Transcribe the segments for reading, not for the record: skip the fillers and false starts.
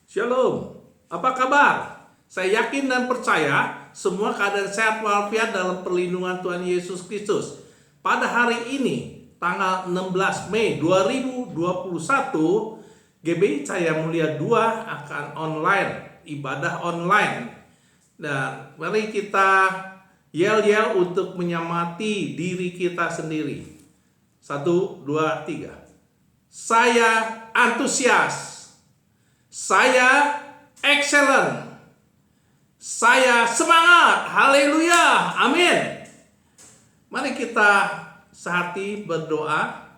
Shalom, apa kabar? Saya yakin dan percaya semua keadaan sehat walafiat dalam perlindungan Tuhan Yesus Kristus. Pada hari ini, tanggal 16 Mei 2021, GBI Cahaya Mulia 2 akan online, ibadah online. Dan mari kita yel-yel untuk menyemangati diri kita sendiri. 1, 2, 3. Saya antusias. Saya excellent. Saya semangat. Haleluya. Amin. Mari kita sehati berdoa.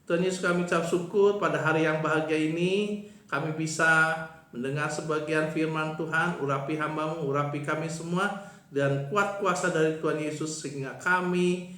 Tuhan Yesus, kami ucap syukur pada hari yang bahagia ini. Kami bisa mendengar sebagian firman Tuhan. Urapi hamba-Mu, urapi kami semua. Dan kuat kuasa dari Tuhan Yesus sehingga kami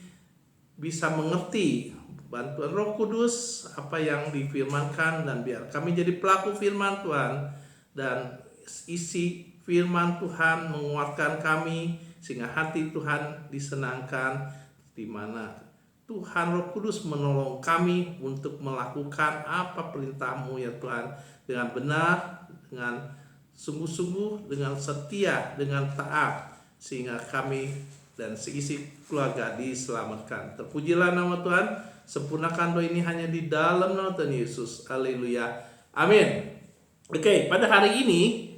bisa mengerti bantuan Roh Kudus apa yang difirmankan, dan biar kami jadi pelaku firman Tuhan, dan isi firman Tuhan menguatkan kami sehingga hati Tuhan disenangkan, di mana Tuhan Roh Kudus menolong kami untuk melakukan apa perintah-Mu ya Tuhan, dengan benar, dengan sungguh-sungguh, dengan setia, dengan taat, sehingga kami dan seisi keluarga diselamatkan. Terpujilah nama Tuhan. Sempurnakan doa ini hanya di dalam nama Tuhan Yesus. Haleluya. Amin. Oke, pada hari ini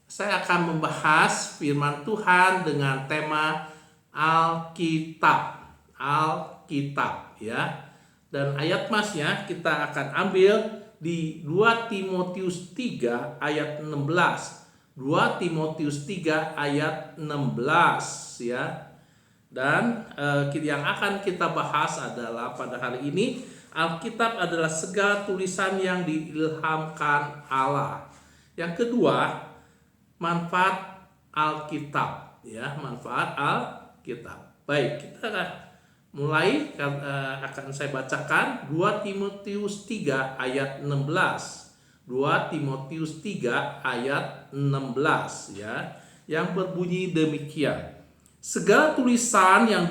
saya akan membahas firman Tuhan dengan tema Alkitab. Alkitab ya. Dan ayat masnya kita akan ambil di 2 Timotius 3 ayat 16. 2 Timotius 3 ayat 16 ya. Dan yang akan kita bahas adalah pada hari ini, Alkitab adalah segala tulisan yang diilhamkan Allah. Yang kedua, manfaat Alkitab ya, manfaat Alkitab. Baik, kita mulai, akan saya bacakan 2 Timotius 3 ayat 16. 2 Timotius 3 ayat 16 ya, yang berbunyi demikian. Segala tulisan yang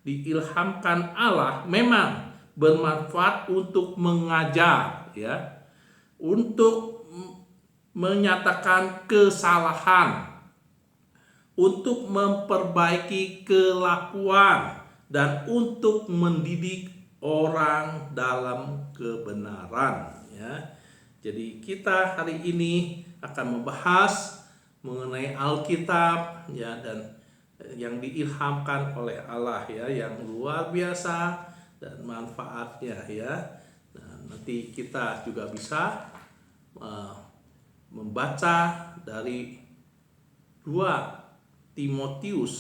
diilhamkan Allah memang bermanfaat untuk mengajar ya, untuk menyatakan kesalahan, untuk memperbaiki kelakuan, dan untuk mendidik orang dalam kebenaran ya. Jadi kita hari ini akan membahas mengenai Alkitab ya, dan yang diilhamkan oleh Allah ya, yang luar biasa dan manfaatnya ya. Nah, nanti kita juga bisa membaca dari 2 Timotius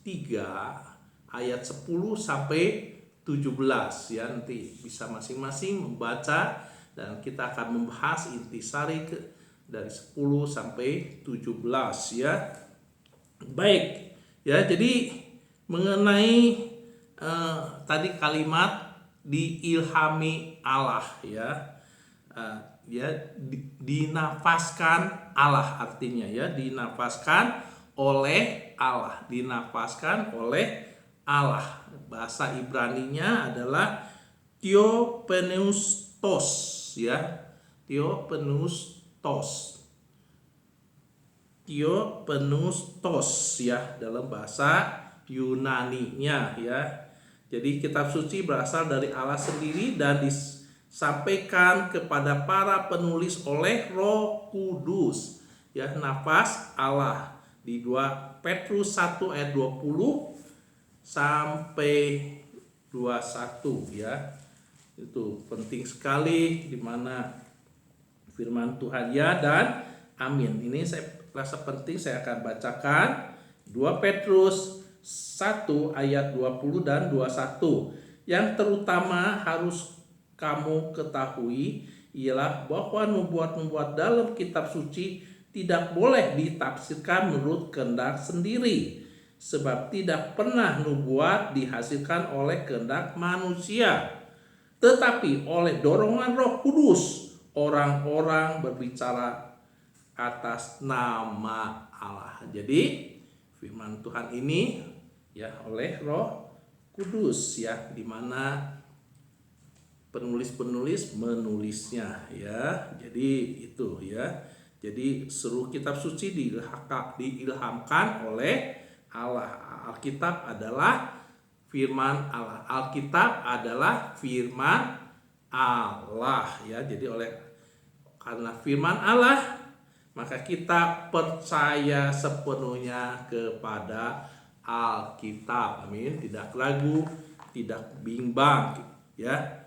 3 ayat 10 sampai 17 ya. Nanti bisa masing-masing membaca, dan kita akan membahas intisari dari 10 sampai 17 ya. Baik ya, jadi mengenai tadi kalimat diilhami Allah ya, dinafaskan Allah, artinya ya, dinafaskan oleh Allah, dinafaskan oleh Allah. Bahasa Ibraninya adalah theopneustos ya, theopneustos ya dalam bahasa Yunaninya ya. Jadi kitab suci berasal dari Allah sendiri dan disampaikan kepada para penulis oleh Roh Kudus ya, nafas Allah, di 2 Petrus 1 ayat 20 sampai 21 ya. Itu penting sekali, di mana firman Tuhan ya dan amin. Ini saya rasa penting, saya akan bacakan 2 Petrus 1 ayat 20 dan 21. Yang terutama harus kamu ketahui ialah bahwa nubuat-nubuat dalam kitab suci tidak boleh ditafsirkan menurut kehendak sendiri, sebab tidak pernah nubuat dihasilkan oleh kehendak manusia, tetapi oleh dorongan Roh Kudus orang-orang berbicara atas nama Allah. Jadi firman Tuhan ini ya oleh Roh Kudus ya, di mana penulis-penulis menulisnya ya. Jadi itu ya. Jadi seluruh kitab suci diilhamkan oleh Allah. Alkitab adalah firman Allah. Alkitab adalah firman Allah ya. Jadi karena firman Allah, maka kita percaya sepenuhnya kepada Alkitab. Amin. Tidak ragu, tidak bimbang ya.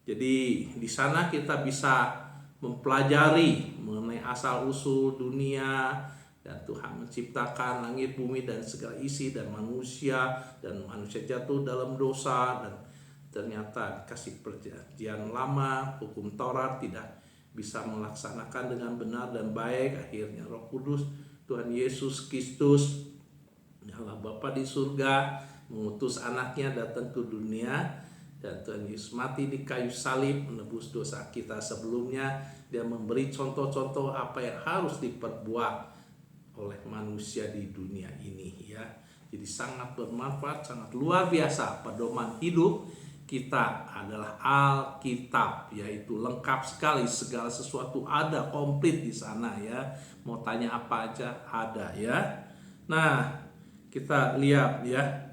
Jadi di sana kita bisa mempelajari mengenai asal-usul dunia, dan Tuhan menciptakan langit, bumi, dan segala isi, dan manusia jatuh dalam dosa, dan ternyata kasih perjanjian lama, hukum Taurat tidak bisa melaksanakan dengan benar dan baik. Akhirnya Roh Kudus, Tuhan Yesus Kristus, Allah Bapa di surga, mengutus anaknya datang ke dunia, dan Tuhan Yesus mati di kayu salib menebus dosa kita sebelumnya. Dia memberi contoh-contoh apa yang harus diperbuat oleh manusia di dunia ini ya. Jadi sangat bermanfaat, sangat luar biasa. Pedoman hidup kita adalah Alkitab, yaitu lengkap sekali, segala sesuatu ada, komplit di sana ya. Mau tanya apa aja ada ya. Nah, kita lihat ya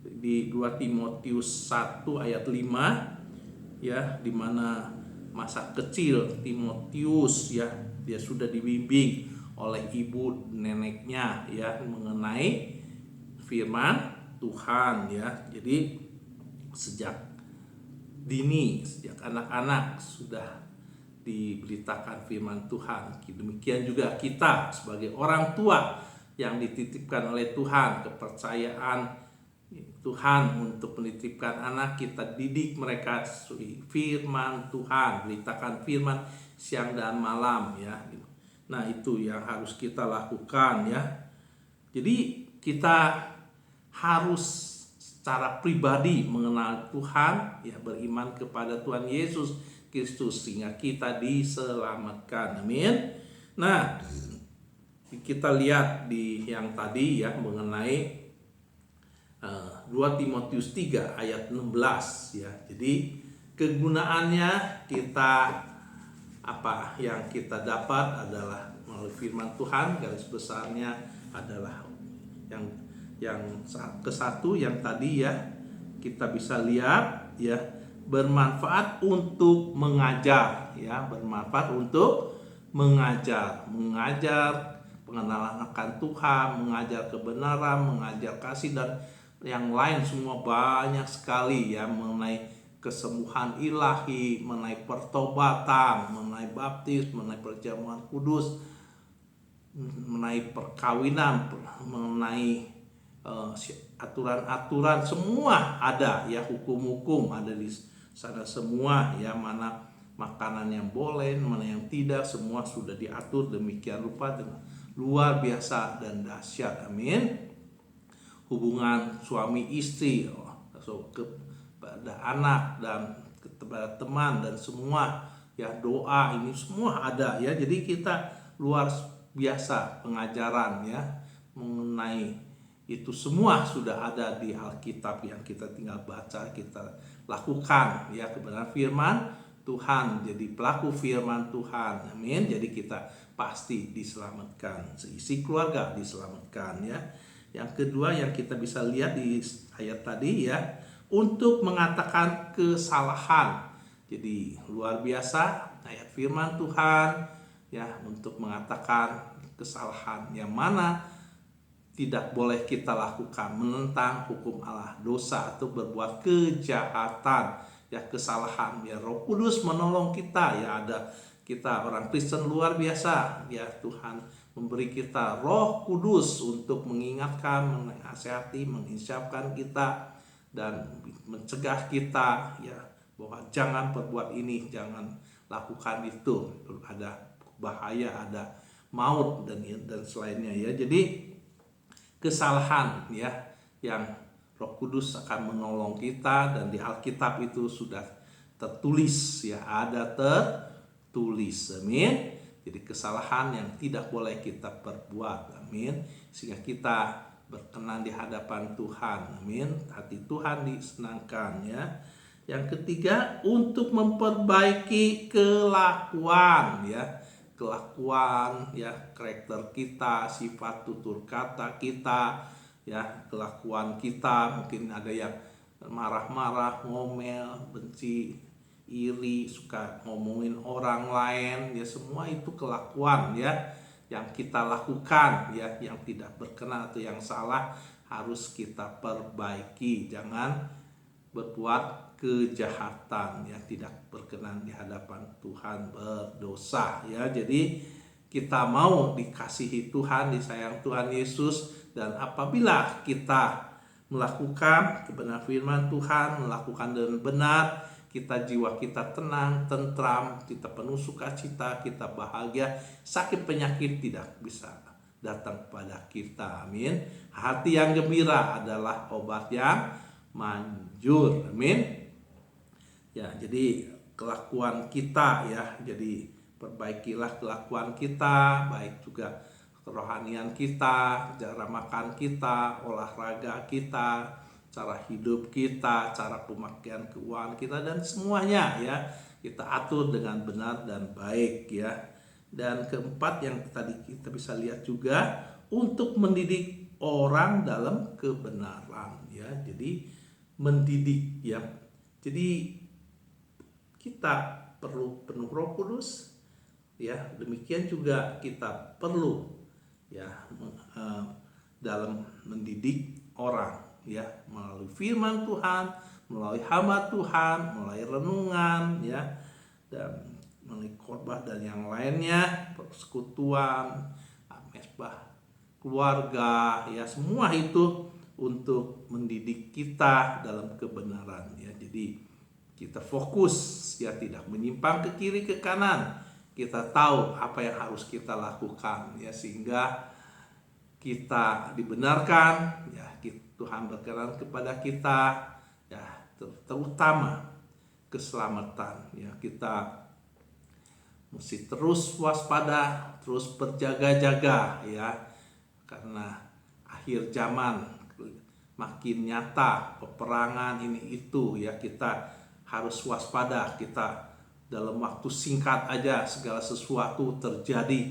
di 2 Timotius 1 ayat 5 ya, di mana masa kecil Timotius ya, dia sudah dibimbing oleh ibu neneknya ya mengenai firman Tuhan ya. Jadi sejak dini, sejak anak-anak sudah diberitakan firman Tuhan. Demikian juga kita sebagai orang tua yang dititipkan oleh Tuhan, kepercayaan Tuhan untuk menitipkan anak, kita didik mereka firman Tuhan, beritakan firman siang dan malam ya. Nah, itu yang harus kita lakukan ya. Jadi kita harus secara pribadi mengenal Tuhan ya, beriman kepada Tuhan Yesus Kristus sehingga kita diselamatkan. Amin. Nah, kita lihat di yang tadi ya mengenai 2 Timotius 3 ayat 16 ya. Jadi kegunaannya kita, apa yang kita dapat adalah melalui firman Tuhan. Garis besarnya adalah yang ke-1 yang tadi ya, kita bisa lihat ya, bermanfaat untuk mengajar ya, bermanfaat untuk mengajar pengenalan akan Tuhan, mengajar kebenaran, mengajar kasih, dan yang lain semua banyak sekali ya, mengenai kesembuhan ilahi, mengenai pertobatan, mengenai baptis, mengenai perjamuan kudus, mengenai perkawinan, mengenai aturan-aturan semua ada ya, hukum-hukum ada di sana semua ya, mana makanan yang boleh, mana yang tidak, semua sudah diatur demikian rupa dengan luar biasa dan dahsyat. Amin. Hubungan suami istri, kepada anak dan kepada teman dan semua ya, doa, ini semua ada ya. Jadi kita luar biasa pengajaran ya mengenai itu semua sudah ada di Alkitab, yang kita tinggal baca, kita lakukan ya kebenaran firman Tuhan, jadi pelaku firman Tuhan. Amin. Jadi kita pasti diselamatkan, seisi keluarga diselamatkan ya. Yang kedua yang kita bisa lihat di ayat tadi ya, untuk mengatakan kesalahan. Jadi luar biasa ayat firman Tuhan ya, untuk mengatakan kesalahan yang mana tidak boleh kita lakukan, menentang hukum Allah, dosa atau berbuat kejahatan ya, kesalahan ya. Roh Kudus menolong kita ya, ada kita orang Kristen luar biasa ya, Tuhan memberi kita Roh Kudus untuk mengingatkan, menasihati, menginsyafkan kita dan mencegah kita ya, bahwa jangan perbuat ini, jangan lakukan itu, ada bahaya, ada maut dan selainnya ya. Jadi kesalahan ya, yang Roh Kudus akan menolong kita, dan di Alkitab itu sudah tertulis ya, ada tertulis. Amin. Jadi kesalahan yang tidak boleh kita perbuat. Amin. Sehingga kita berkenan di hadapan Tuhan. Amin. Hati Tuhan disenangkan ya. Yang ketiga, untuk memperbaiki kelakuan ya. Kelakuan ya, karakter kita, sifat tutur kata kita ya, kelakuan kita. Mungkin ada yang marah-marah, ngomel, benci, iri, suka ngomongin orang lain ya, semua itu kelakuan ya yang kita lakukan ya, yang tidak berkenan atau yang salah harus kita perbaiki. Jangan berbuat kejahatan yang tidak berkenan di hadapan Tuhan, berdosa ya. Jadi kita mau dikasihi Tuhan, disayang Tuhan Yesus, dan apabila kita melakukan kebenaran firman Tuhan, melakukan dengan benar, jiwa kita tenang, tentram, kita penuh sukacita, kita bahagia, sakit penyakit tidak bisa datang kepada kita. Amin. Hati yang gembira adalah obat yang manjur. Amin. Ya, jadi kelakuan kita ya, jadi perbaikilah kelakuan kita, baik juga kerohanian kita, cara makan kita, olahraga kita, cara hidup kita, cara pemakaian keuangan kita, dan semuanya ya kita atur dengan benar dan baik ya. Dan keempat yang tadi kita bisa lihat juga, untuk mendidik orang dalam kebenaran ya. Jadi mendidik ya. Jadi kita perlu penuh Roh Kudus ya. Demikian juga kita perlu ya dalam mendidik orang ya, melalui firman Tuhan, melalui hamba Tuhan, melalui renungan ya, dan melalui khotbah dan yang lainnya, persekutuan, mesbah keluarga ya, semua itu untuk mendidik kita dalam kebenaran ya. Jadi kita fokus ya, tidak menyimpang ke kiri ke kanan. Kita tahu apa yang harus kita lakukan ya, sehingga kita dibenarkan ya, Tuhan berkenan kepada kita ya, terutama keselamatan ya. Kita mesti terus waspada, terus berjaga-jaga ya, karena akhir zaman makin nyata, peperangan ini itu ya. Kita harus waspada. Kita dalam waktu singkat aja segala sesuatu terjadi,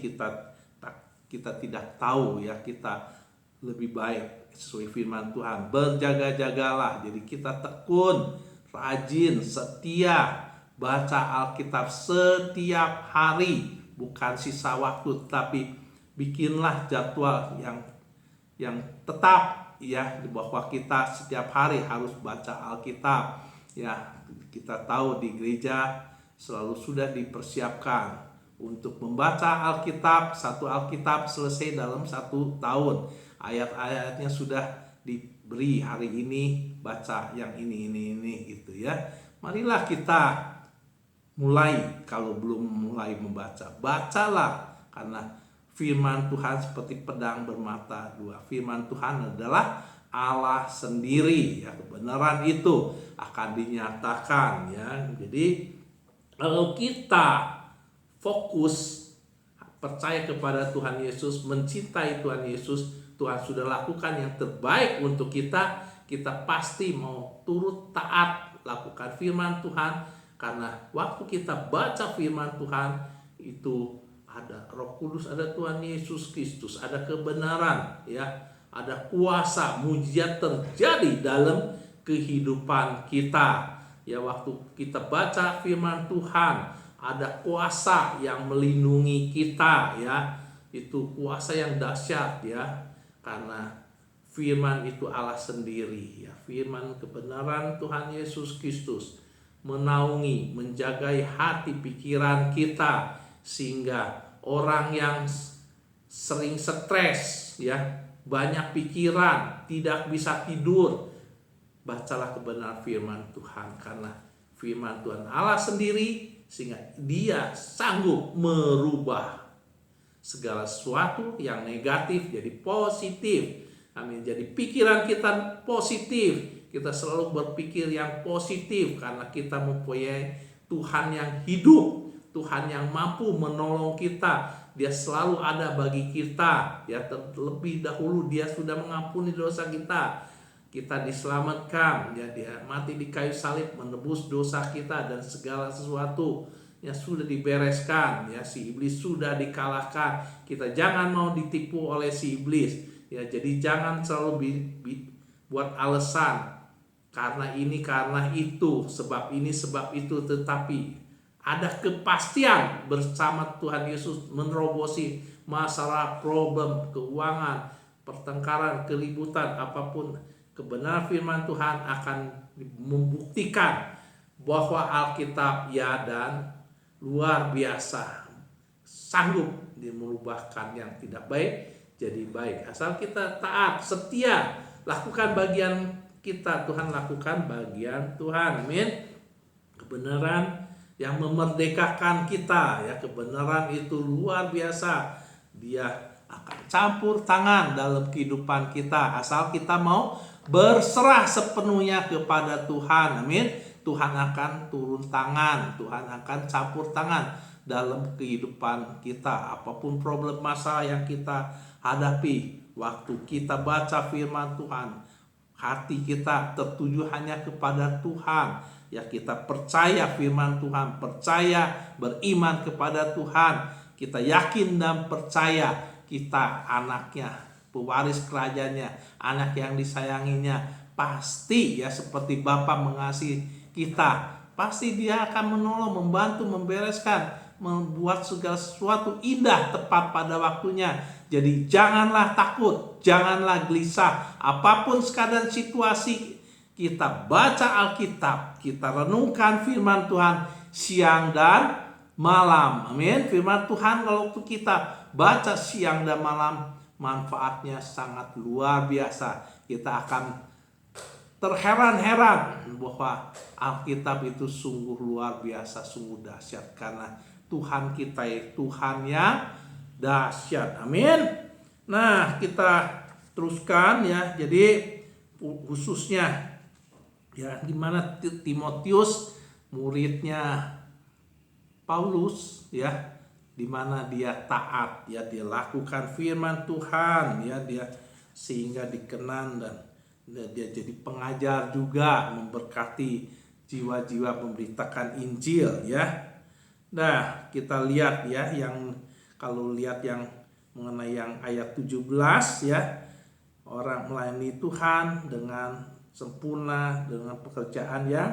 kita tidak tahu ya. Kita lebih baik sesuai firman Tuhan, berjaga-jagalah. Jadi kita tekun, rajin, setia baca Alkitab setiap hari, bukan sisa waktu, tapi bikinlah jadwal yang tetap ya, bahwa kita setiap hari harus baca Alkitab ya. Kita tahu di gereja selalu sudah dipersiapkan untuk membaca Alkitab. Satu Alkitab selesai dalam 1 tahun. Ayat-ayatnya sudah diberi, hari ini baca yang ini gitu ya. Marilah kita mulai, kalau belum mulai membaca, bacalah, karena firman Tuhan seperti pedang bermata dua. Firman Tuhan adalah Allah sendiri ya. Kebenaran itu akan dinyatakan ya. Jadi kalau kita fokus, percaya kepada Tuhan Yesus, mencintai Tuhan Yesus, Tuhan sudah lakukan yang terbaik untuk kita, kita pasti mau turut taat lakukan firman Tuhan. Karena waktu kita baca firman Tuhan itu ada Roh Kudus, ada Tuhan Yesus Kristus, ada kebenaran ya, ada kuasa, mujizat terjadi dalam kehidupan kita ya. Waktu kita baca firman Tuhan, ada kuasa yang melindungi kita ya. Itu kuasa yang dahsyat ya, karena firman itu Allah sendiri ya. Firman kebenaran Tuhan Yesus Kristus menaungi, menjagai hati pikiran kita, sehingga orang yang sering stres ya, banyak pikiran, tidak bisa tidur, bacalah kebenaran firman Tuhan, karena firman Tuhan Allah sendiri, sehingga Dia sanggup merubah segala sesuatu yang negatif jadi positif. Amin. Jadi pikiran kita positif, kita selalu berpikir yang positif, karena kita mempunyai Tuhan yang hidup, Tuhan yang mampu menolong kita. Dia selalu ada bagi kita ya. Terlebih dahulu Dia sudah mengampuni dosa kita, kita diselamatkan, ya, dia mati di kayu salib menebus dosa kita dan segala sesuatu yang sudah dibereskan, ya, si iblis sudah dikalahkan. Kita jangan mau ditipu oleh si iblis, ya. Jadi jangan selalu buat alasan karena ini, karena itu, sebab ini, sebab itu, tetapi ada kepastian bersama Tuhan Yesus menerobosi masalah, problem, keuangan, pertengkaran, keributan, apapun. Kebenaran firman Tuhan akan membuktikan bahwa Alkitab, ya, dan luar biasa sanggup merubahkan yang tidak baik jadi baik. Asal kita taat, setia, lakukan bagian kita, Tuhan lakukan bagian Tuhan. Amin. Kebenaran yang memerdekakan kita, ya, kebenaran itu luar biasa. Dia akan campur tangan dalam kehidupan kita asal kita mau berserah sepenuhnya kepada Tuhan. Amin. Tuhan akan turun tangan, Tuhan akan campur tangan dalam kehidupan kita. Apapun problem masalah yang kita hadapi, waktu kita baca firman Tuhan, hati kita tertuju hanya kepada Tuhan. Ya, kita percaya firman Tuhan, percaya, beriman kepada Tuhan. Kita yakin dan percaya kita anaknya, pewaris kerajaannya, anak yang disayanginya. Pasti, ya, seperti Bapa mengasihi kita, pasti Dia akan menolong, membantu, membereskan, membuat segala sesuatu indah tepat pada waktunya. Jadi janganlah takut, janganlah gelisah. Apapun keadaan situasi, kita baca Alkitab, kita renungkan firman Tuhan siang dan malam. Amin. Firman Tuhan kalau kita baca siang dan malam, manfaatnya sangat luar biasa. Kita akan terheran-heran bahwa Alkitab itu sungguh luar biasa, sungguh dahsyat, karena Tuhan kita Tuhan yang dahsyat. Amin. Nah, kita teruskan, ya. Jadi khususnya, ya, di mana Timotius muridnya Paulus, ya, di mana dia taat, ya, dia lakukan firman Tuhan, ya, dia sehingga dikenan dan dia jadi pengajar juga, memberkati jiwa-jiwa, memberitakan Injil, ya. Nah, kita lihat, ya, yang kalau lihat yang mengenai yang ayat 17, ya, orang melayani Tuhan dengan sempurna, dengan pekerjaan yang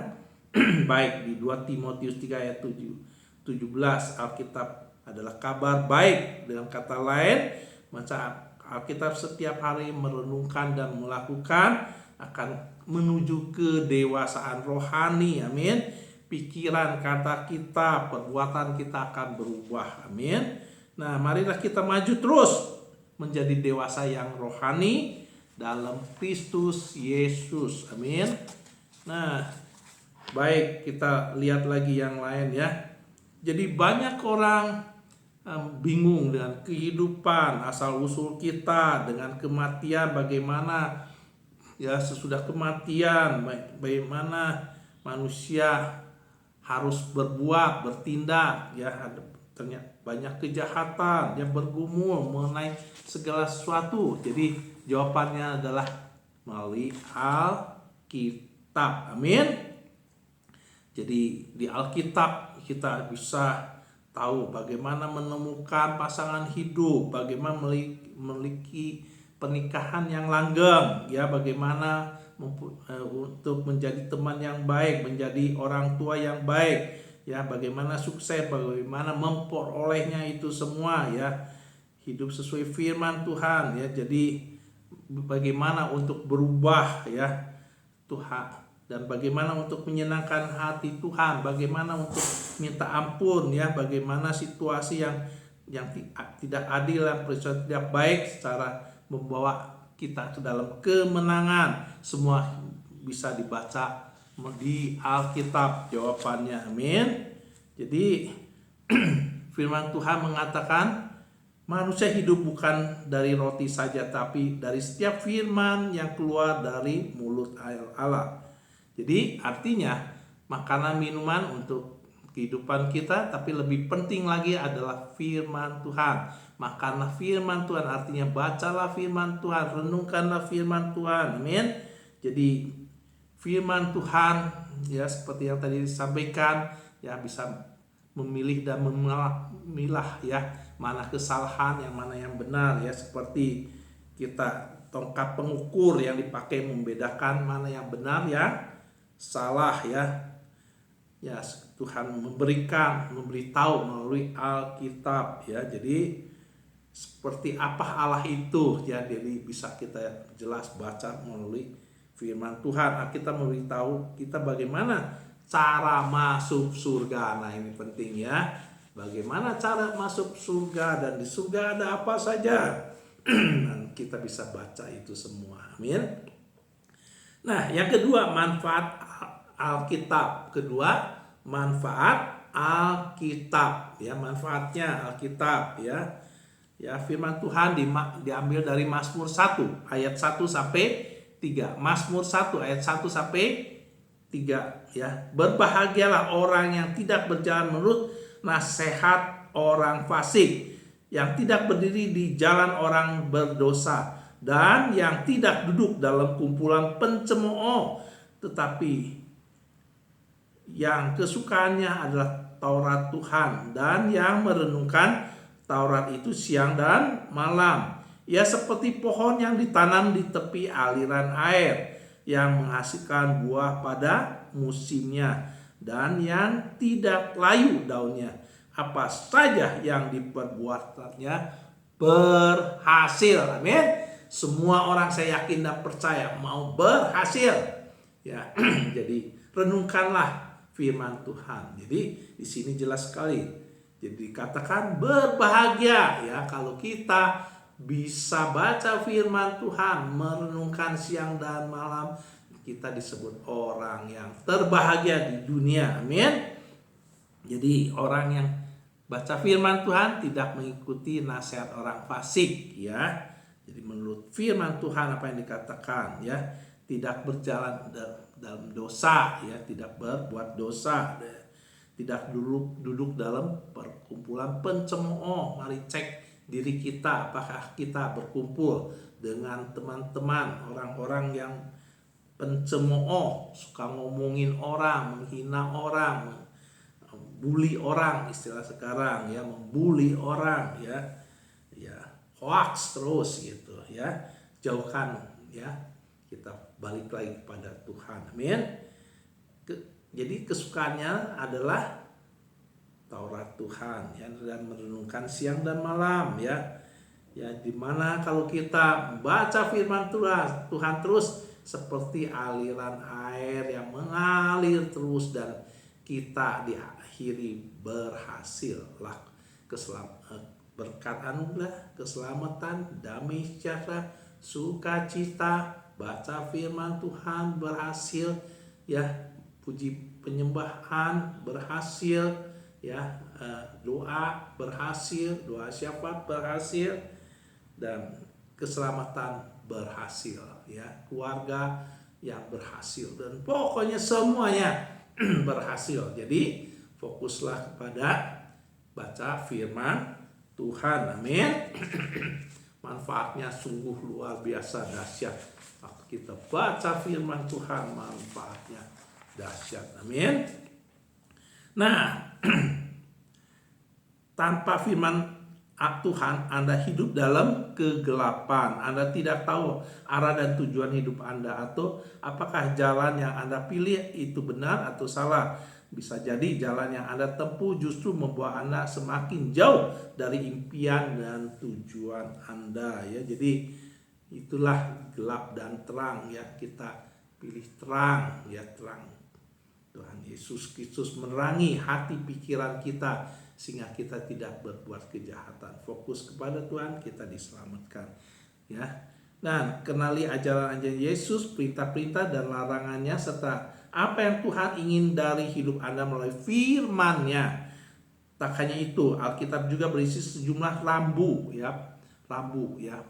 baik. Di 2 Timotius 3 ayat 17, Alkitab adalah kabar baik. Dengan kata lain, baca Alkitab setiap hari, merenungkan dan melakukan, akan menuju kedewasaan rohani. Amin. Pikiran, kata kita, perbuatan kita akan berubah. Amin. Nah, marilah kita maju terus menjadi dewasa yang rohani dalam Kristus Yesus. Amin. Nah, baik, kita lihat lagi yang lain, ya. Jadi banyak orang bingung dengan kehidupan, asal-usul kita, dengan kematian, bagaimana, ya, sesudah kematian, bagaimana manusia harus berbuat, bertindak, ya. Ternyata banyak kejahatan yang bergumul mengenai segala sesuatu. Jadi jawabannya adalah melalui Alkitab. Amin. Jadi di Alkitab kita bisa tahu bagaimana menemukan pasangan hidup, bagaimana memiliki pernikahan yang langgeng, ya, bagaimana untuk menjadi teman yang baik, menjadi orang tua yang baik, ya, bagaimana sukses, bagaimana memperolehnya itu semua, ya, hidup sesuai firman Tuhan, ya. Jadi bagaimana untuk berubah, ya, Tuhan, dan bagaimana untuk menyenangkan hati Tuhan, bagaimana untuk minta ampun, ya, bagaimana situasi yang tidak adil dan peristiwa tidak baik secara membawa kita ke dalam kemenangan, semua bisa dibaca di Alkitab jawabannya. Amin. Jadi firman Tuhan mengatakan manusia hidup bukan dari roti saja, tapi dari setiap firman yang keluar dari mulut Allah. Jadi artinya makanan minuman untuk kehidupan kita, tapi lebih penting lagi adalah firman Tuhan. Makanlah firman Tuhan, artinya bacalah firman Tuhan, renungkanlah firman Tuhan. Amin. Jadi firman Tuhan ya seperti yang tadi disampaikan ya bisa memilih dan memilah ya mana kesalahan yang mana yang benar ya, seperti kita tongkat pengukur yang dipakai membedakan mana yang benar yang salah ya. Ya Tuhan memberitahu melalui Alkitab ya. Jadi seperti apa Allah itu ya, jadi bisa kita jelas baca melalui firman Tuhan. Kita memberitahu kita bagaimana cara masuk surga. Nah ini penting ya, bagaimana cara masuk surga dan di surga ada apa saja. Dan kita bisa baca itu semua. Amin. Nah yang kedua, manfaat Alkitab. Kedua, manfaat Alkitab ya, manfaatnya Alkitab ya. Ya, firman Tuhan diambil dari Mazmur 1 ayat 1 sampai 3. Mazmur 1 ayat 1 sampai 3 ya. Berbahagialah orang yang tidak berjalan menurut nasihat orang fasik, yang tidak berdiri di jalan orang berdosa, dan yang tidak duduk dalam kumpulan pencemooh, tetapi yang kesukaannya adalah Taurat Tuhan, dan yang merenungkan Taurat itu siang dan malam. Ia seperti pohon yang ditanam di tepi aliran air, yang menghasilkan buah pada musimnya, dan yang tidak layu daunnya. Apa saja yang diperbuatannya berhasil. Amin. Semua orang saya yakin dan percaya mau berhasil. Ya, jadi renungkanlah firman Tuhan. Jadi di sini jelas sekali. Jadi katakan berbahagia ya kalau kita bisa baca firman Tuhan, merenungkan siang dan malam, kita disebut orang yang terbahagia di dunia. Amin. Jadi orang yang baca firman Tuhan tidak mengikuti nasihat orang fasik ya. Jadi menurut firman Tuhan apa yang dikatakan ya, tidak berjalan dalam dosa ya, tidak berbuat dosa, tidak duduk dalam perkumpulan pencemooh. Mari cek diri kita, apakah kita berkumpul dengan teman-teman orang-orang yang pencemooh, suka ngomongin orang, menghina orang, bully orang, istilah sekarang ya, membuli orang ya, hoax terus gitu ya. Jauhkan ya, kita balik lagi kepada Tuhan. Amin. Jadi kesukaannya adalah Taurat Tuhan ya, dan merenungkan siang dan malam ya. Ya dimana kalau kita baca firman Tuhan terus seperti aliran air yang mengalir terus, dan kita diakhiri berhasil lah berkat anugerah, keselamatan, damai sejahtera, sukacita, baca firman Tuhan berhasil ya, puji penyembahan berhasil ya, doa berhasil, doa syafaat berhasil, dan keselamatan berhasil ya, keluarga yang berhasil, dan pokoknya semuanya berhasil. Jadi fokuslah kepada baca firman Tuhan. Amin. Manfaatnya sungguh luar biasa dahsyat. Waktu kita baca firman Tuhan, manfaatnya dahsyat. Amin. Nah, tanpa firman Tuhan, Anda hidup dalam kegelapan. Anda tidak tahu arah dan tujuan hidup Anda, atau apakah jalan yang Anda pilih itu benar atau salah. Bisa jadi jalan yang Anda tempuh justru membawa Anda semakin jauh dari impian dan tujuan Anda ya. Jadi itulah gelap dan terang ya, kita pilih terang ya, terang. Tuhan Yesus Kristus menerangi hati pikiran kita sehingga kita tidak berbuat kejahatan. Fokus kepada Tuhan, kita diselamatkan ya. Dan kenali ajaran-ajaran Yesus, perintah-perintah dan larangannya, serta apa yang Tuhan ingin dari hidup Anda melalui firman-Nya. Tak hanya itu, Alkitab juga berisi sejumlah rambu ya,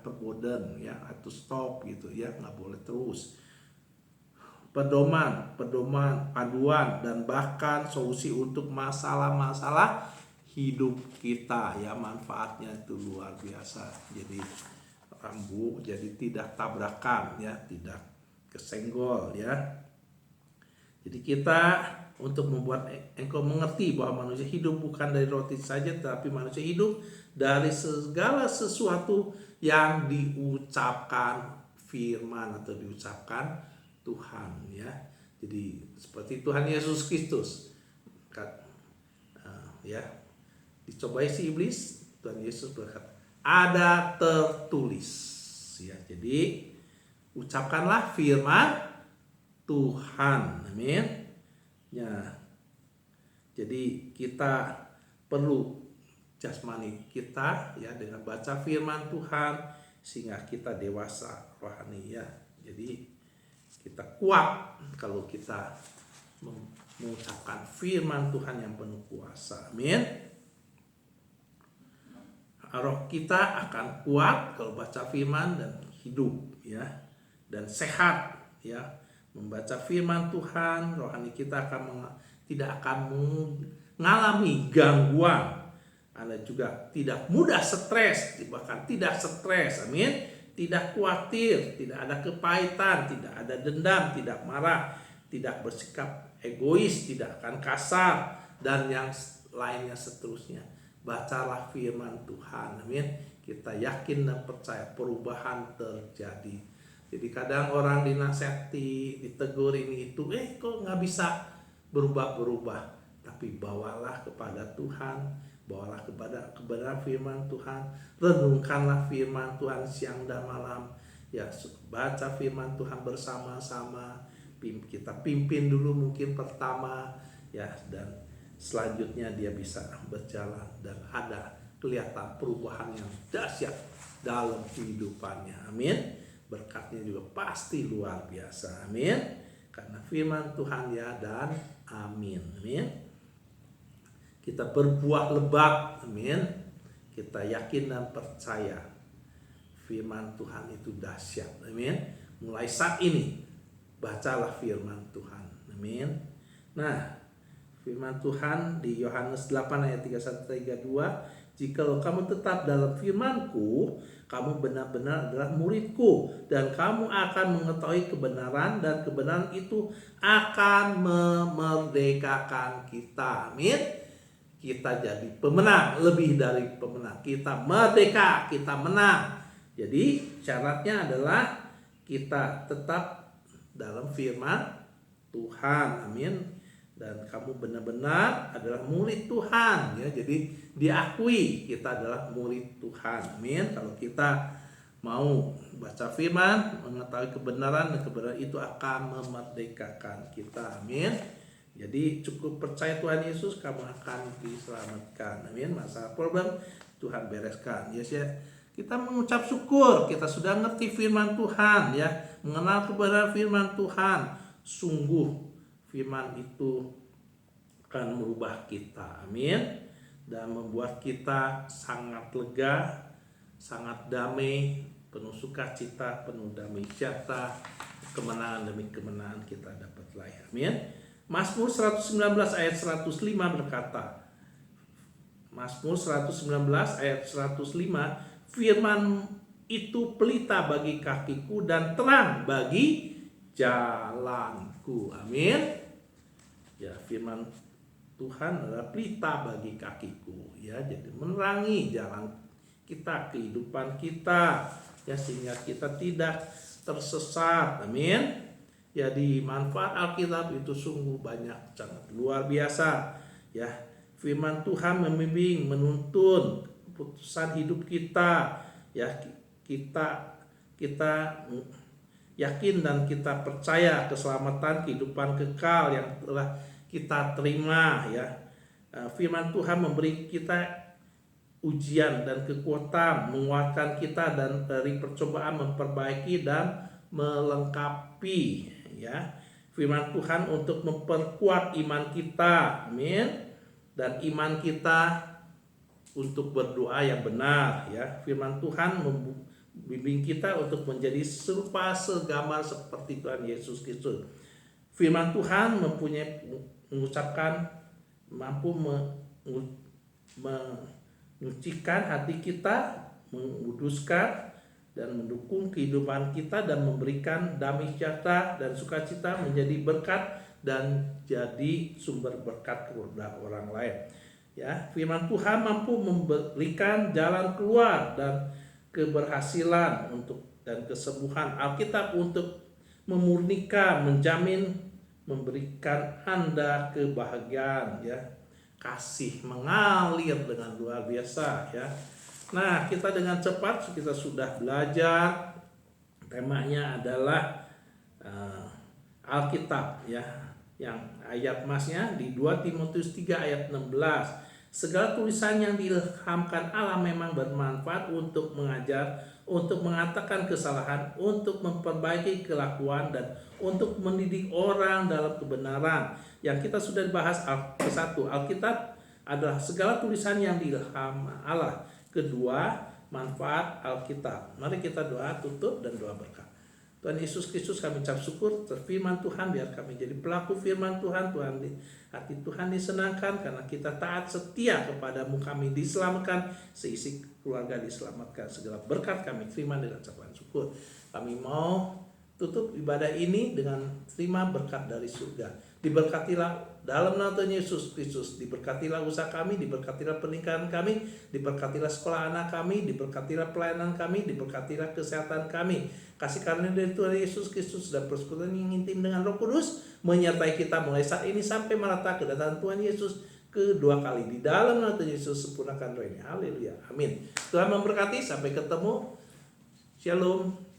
perboden ya, atau stop gitu ya, nggak boleh terus. Pedoman, panduan, dan bahkan solusi untuk masalah-masalah hidup kita ya. Manfaatnya itu luar biasa. Jadi rambu, jadi tidak tabrakan ya, tidak kesenggol ya. Jadi kita untuk membuat engkau mengerti bahwa manusia hidup bukan dari roti saja, tapi manusia hidup dari segala sesuatu yang diucapkan firman atau diucapkan Tuhan ya. Jadi seperti Tuhan Yesus Kristus ya, dicobai si iblis, Tuhan Yesus berkata, ada tertulis ya. Jadi ucapkanlah firman Tuhan, amin ya. Jadi kita perlu jasmani kita ya dengan baca firman Tuhan sehingga kita dewasa rohani ya. Jadi kita kuat kalau kita mengucapkan firman Tuhan yang penuh kuasa, amin. Roh kita akan kuat kalau baca firman dan hidup ya, dan sehat ya. Membaca firman Tuhan, rohani kita tidak akan mengalami gangguan. Anda juga tidak mudah stres, bahkan tidak stres, amin. Tidak khawatir, tidak ada kepahitan, tidak ada dendam, tidak marah, tidak bersikap egois, tidak akan kasar, dan yang lainnya seterusnya. Bacalah firman Tuhan, amin. Kita yakin dan percaya perubahan terjadi. Jadi kadang orang dinasihati, ditegur ini itu, kok nggak bisa berubah-berubah. Tapi bawalah kepada Tuhan, bawalah kepada kebenaran firman Tuhan, renungkanlah firman Tuhan siang dan malam. Ya, baca firman Tuhan bersama-sama. Kita pimpin dulu mungkin pertama, ya, dan selanjutnya dia bisa berjalan dan ada kelihatan perubahan yang dahsyat dalam kehidupannya, amin. Berkatnya juga pasti luar biasa, amin. Karena firman Tuhan ya, dan amin, amin. Kita berbuah lebat, amin. Kita yakin dan percaya firman Tuhan itu dahsyat, amin. Mulai saat ini bacalah firman Tuhan, amin. Nah, firman Tuhan di Yohanes 8 ayat 31-32, jikalau kamu tetap dalam firman-Ku, kamu benar-benar adalah murid-Ku, dan kamu akan mengetahui kebenaran, dan kebenaran itu akan memerdekakan kita, amin. Kita jadi pemenang, lebih dari pemenang. Kita merdeka, kita menang. Jadi syaratnya adalah kita tetap dalam firman Tuhan, amin. Dan kamu benar-benar adalah murid Tuhan ya. Jadi diakui kita adalah murid Tuhan, amin. Kalau kita mau baca firman, mengetahui kebenaran, dan kebenaran itu akan memerdekakan kita, amin. Jadi cukup percaya Tuhan Yesus, kamu akan diselamatkan, amin. Masalah problem Tuhan bereskan, yes ya. Kita mengucap syukur, kita sudah ngerti firman Tuhan ya, mengenal kebenaran firman Tuhan. Sungguh firman itu akan merubah kita, amin. Dan membuat kita sangat lega, sangat damai, penuh sukacita, penuh damai sejahtera. Kemenangan demi kemenangan kita dapat raih, amin. Mazmur 119 ayat 105 berkata, Mazmur 119 ayat 105, firman itu pelita bagi kakiku dan terang bagi jalanku, amin. Ya, firman Tuhan adalah pelita bagi kakiku ya, jadi menerangi jalan kita, kehidupan kita ya, sehingga kita tidak tersesat, amin. Jadi manfaat Alkitab itu sungguh banyak, sangat luar biasa ya. Firman Tuhan membimbing, menuntun keputusan hidup kita ya. Kita yakin dan kita percaya keselamatan, kehidupan kekal yang telah kita terima ya. Firman Tuhan memberi kita ujian dan kekuatan, menguatkan kita dan dari percobaan, memperbaiki dan melengkapi ya. Firman Tuhan untuk memperkuat iman kita, amin. Dan iman kita untuk berdoa yang benar ya. Firman Tuhan membimbing kita untuk menjadi serupa segambar seperti Tuhan Yesus Kristus. Firman Tuhan mampu menyucikan hati kita, menguduskan dan mendukung kehidupan kita dan memberikan damai sejahtera dan sukacita menjadi berkat dan jadi sumber berkat kepada orang lain. Ya, firman Tuhan mampu memberikan jalan keluar dan keberhasilan dan kesembuhan. Alkitab untuk memurnikan, menjamin, memberikan Anda kebahagiaan, ya. Kasih mengalir dengan luar biasa, ya. Nah, kita dengan cepat kita sudah belajar. Temanya adalah Alkitab, ya. Yang ayat masnya di 2 Timotius 3 ayat 16. Segala tulisan yang diilhamkan Allah memang bermanfaat untuk mengajar, untuk mengatakan kesalahan, untuk memperbaiki kelakuan, dan untuk mendidik orang dalam kebenaran. Yang kita sudah bahas, satu, Alkitab adalah segala tulisan yang diilham Allah. Kedua, manfaat Alkitab. Mari kita doa tutup dan doa berkat. Tuhan Yesus Kristus, kami ucap syukur firman Tuhan, biar kami jadi pelaku firman Tuhan. Hati Tuhan disenangkan karena kita taat setia kepadamu, kami diselamatkan, seisi keluarga diselamatkan. Segala berkat kami terima dengan ucapan syukur. Kami mau tutup ibadah ini dengan terima berkat dari surga. Diberkatilah dalam nama Tuhan Yesus Kristus, diberkatilah usaha kami, diberkatilah pernikahan kami, diberkatilah sekolah anak kami, diberkatilah pelayanan kami, diberkatilah kesehatan kami. Kasih karunia dari Tuhan Yesus Kristus dan persekutuan yang intim dengan Roh Kudus menyertai kita mulai saat ini sampai merata kedatangan Tuhan Yesus kedua kali. Di dalam nama Tuhan Yesus sempurnakan roh ini. Haleluya. Amin. Tuhan memberkati. Sampai ketemu. Shalom.